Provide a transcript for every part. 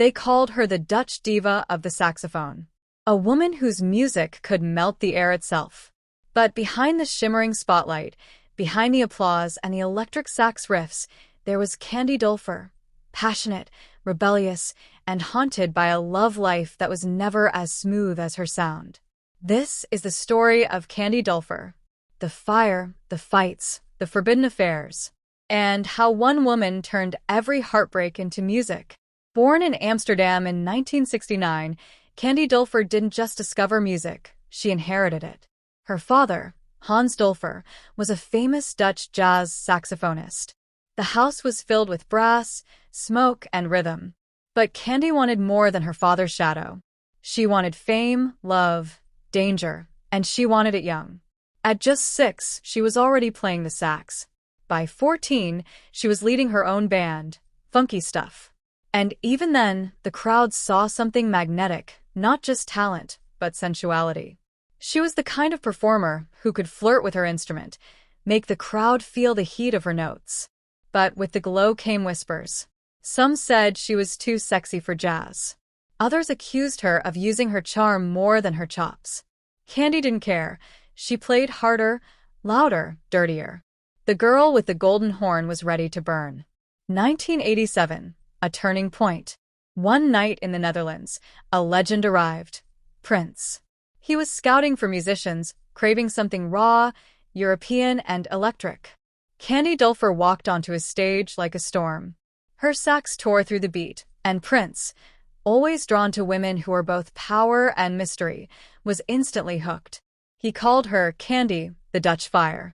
They called her the Dutch diva of the saxophone, a woman whose music could melt the air itself. But behind the shimmering spotlight, behind the applause and the electric sax riffs, there was Candy Dulfer, passionate, rebellious, and haunted by a love life that was never as smooth as her sound. This is the story of Candy Dulfer, the fire, the fights, the forbidden affairs, and how one woman turned every heartbreak into music. Born in Amsterdam in 1969, Candy Dulfer didn't just discover music, she inherited it. Her father, Hans Dulfer, was a famous Dutch jazz saxophonist. The house was filled with brass, smoke, and rhythm. But Candy wanted more than her father's shadow. She wanted fame, love, danger, and she wanted it young. At just 6, she was already playing the sax. By 14, she was leading her own band, Funky Stuff. And even then, the crowd saw something magnetic, not just talent, but sensuality. She was the kind of performer who could flirt with her instrument, make the crowd feel the heat of her notes. But with the glow came whispers. Some said she was too sexy for jazz. Others accused her of using her charm more than her chops. Candy didn't care. She played harder, louder, dirtier. The girl with the golden horn was ready to burn. 1987, a turning point. One night in the Netherlands, a legend arrived. Prince. He was scouting for musicians, craving something raw, European, and electric. Candy Dulfer walked onto his stage like a storm. Her sax tore through the beat, and Prince, always drawn to women who were both power and mystery, was instantly hooked. He called her Candy, the Dutch Fire.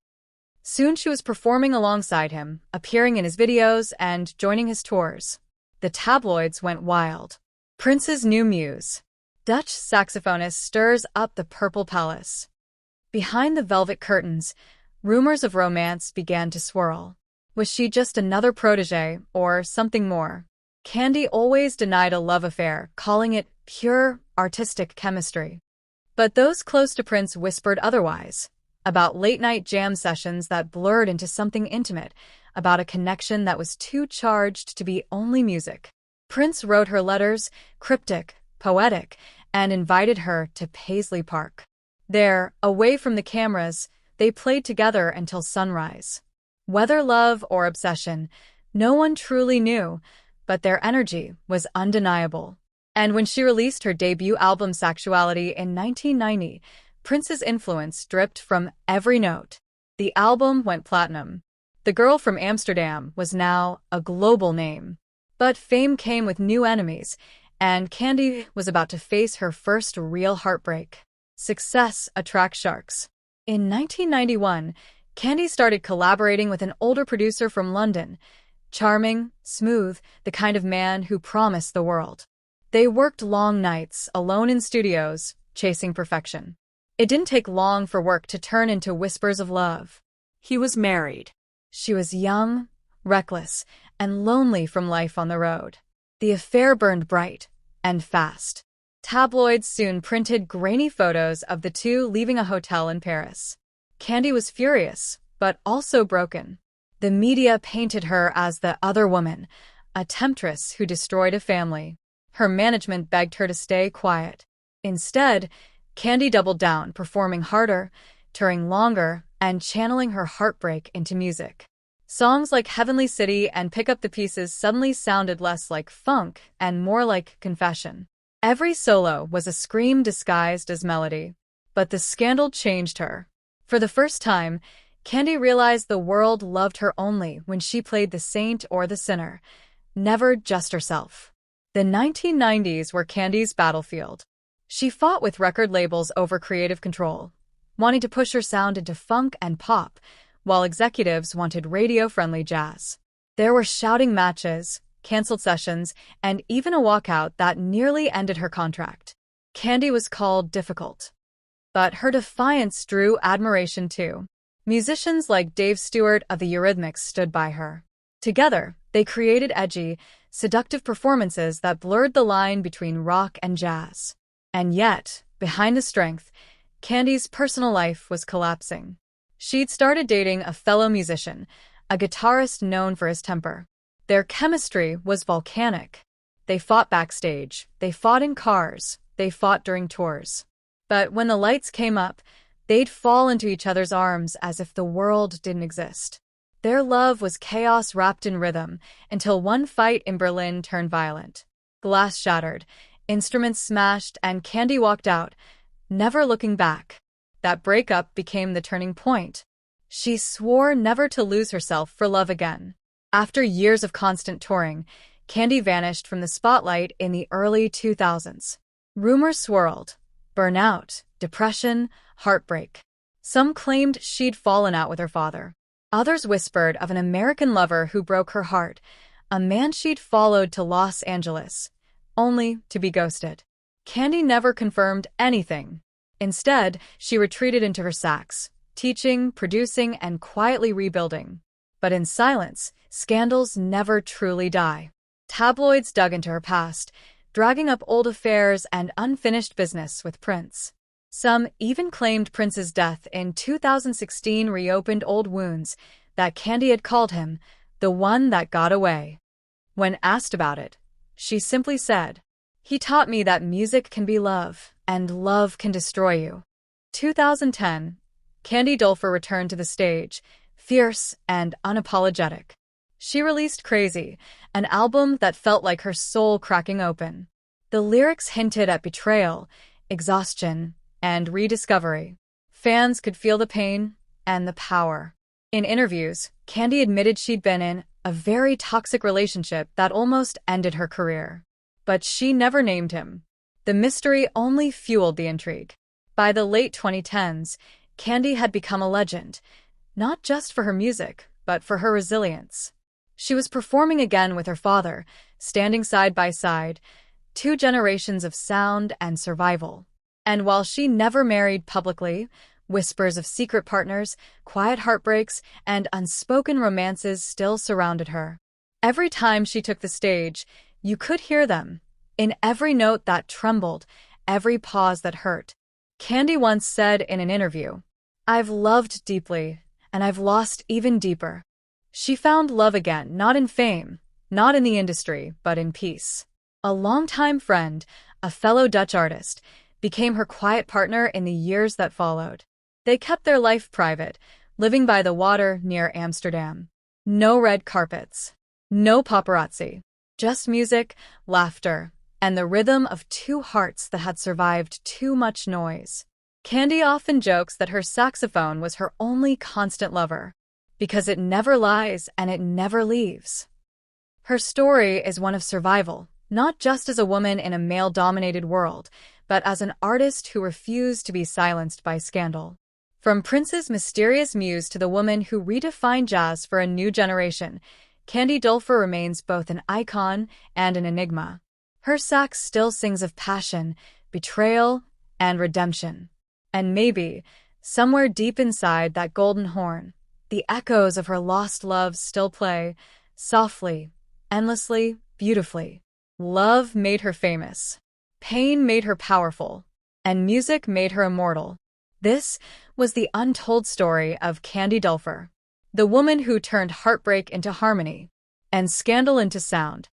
Soon she was performing alongside him, appearing in his videos and joining his tours. The tabloids went wild. Prince's new muse. Dutch saxophonist stirs up the Purple Palace. Behind the velvet curtains, rumors of romance began to swirl. Was she just another protégé, or something more? Candy always denied a love affair, calling it pure, artistic chemistry. But those close to Prince whispered otherwise, about late-night jam sessions that blurred into something intimate, about a connection that was too charged to be only music. Prince wrote her letters, cryptic, poetic, and invited her to Paisley Park. There, away from the cameras, they played together until sunrise. Whether love or obsession, no one truly knew, but their energy was undeniable. And when she released her debut album Saxuality in 1990, Prince's influence dripped from every note. The album went platinum. The girl from Amsterdam was now a global name. But fame came with new enemies, and Candy was about to face her first real heartbreak. Success attracts sharks. In 1991, Candy started collaborating with an older producer from London. Charming, smooth, the kind of man who promised the world. They worked long nights, alone in studios, chasing perfection. It didn't take long for work to turn into whispers of love. He was married. She was young, reckless, and lonely from life on the road. The affair burned bright and fast. Tabloids soon printed grainy photos of the two leaving a hotel in Paris. Candy was furious, but also broken. The media painted her as the other woman, a temptress who destroyed a family. Her management begged her to stay quiet. Instead, Candy doubled down, performing harder, touring longer, and channeling her heartbreak into music. Songs like Heavenly City and Pick Up the Pieces suddenly sounded less like funk and more like confession. Every solo was a scream disguised as melody. But the scandal changed her. For the first time, Candy realized the world loved her only when she played the saint or the sinner, never just herself. The 1990s were Candy's battlefield. She fought with record labels over creative control, wanting to push her sound into funk and pop, while executives wanted radio-friendly jazz. There were shouting matches, canceled sessions, and even a walkout that nearly ended her contract. Candy was called difficult. But her defiance drew admiration too. Musicians like Dave Stewart of the Eurythmics stood by her. Together, they created edgy, seductive performances that blurred the line between rock and jazz. And yet, behind the strength, Candy's personal life was collapsing. She'd started dating a fellow musician, a guitarist known for his temper. Their chemistry was volcanic. They fought backstage, they fought in cars, they fought during tours. But when the lights came up, they'd fall into each other's arms as if the world didn't exist. Their love was chaos wrapped in rhythm until one fight in Berlin turned violent. Glass shattered, instruments smashed, and Candy walked out, never looking back. That breakup became the turning point. She swore never to lose herself for love again. After years of constant touring, Candy vanished from the spotlight in the early 2000s. Rumors swirled: burnout, depression, heartbreak. Some claimed she'd fallen out with her father. Others whispered of an American lover who broke her heart, a man she'd followed to Los Angeles, only to be ghosted. Candy never confirmed anything. Instead, she retreated into her sax, teaching, producing, and quietly rebuilding. But in silence, scandals never truly die. Tabloids dug into her past, dragging up old affairs and unfinished business with Prince. Some even claimed Prince's death in 2016 reopened old wounds that Candy had called him the one that got away. When asked about it, she simply said, "He taught me that music can be love, and love can destroy you." 2010, Candy Dulfer returned to the stage, fierce and unapologetic. She released Crazy, an album that felt like her soul cracking open. The lyrics hinted at betrayal, exhaustion, and rediscovery. Fans could feel the pain and the power. In interviews, Candy admitted she'd been in a very toxic relationship that almost ended her career. But she never named him. The mystery only fueled the intrigue. By the late 2010s, Candy had become a legend, not just for her music, but for her resilience. She was performing again with her father, standing side by side, 2 generations of sound and survival. And while she never married publicly, whispers of secret partners, quiet heartbreaks, and unspoken romances still surrounded her. Every time she took the stage, you could hear them, in every note that trembled, every pause that hurt. Candy once said in an interview, "I've loved deeply, and I've lost even deeper." She found love again, not in fame, not in the industry, but in peace. A longtime friend, a fellow Dutch artist, became her quiet partner in the years that followed. They kept their life private, living by the water near Amsterdam. No red carpets, no paparazzi, just music, laughter, and the rhythm of 2 hearts that had survived too much noise. Candy often jokes that her saxophone was her only constant lover, because it never lies and it never leaves. Her story is one of survival, not just as a woman in a male-dominated world, but as an artist who refused to be silenced by scandal. From Prince's mysterious muse to the woman who redefined jazz for a new generation, Candy Dulfer remains both an icon and an enigma. Her sax still sings of passion, betrayal, and redemption. And maybe, somewhere deep inside that golden horn, the echoes of her lost love still play, softly, endlessly, beautifully. Love made her famous. Pain made her powerful, and music made her immortal. This was the untold story of Candy Dulfer, the woman who turned heartbreak into harmony and scandal into sound.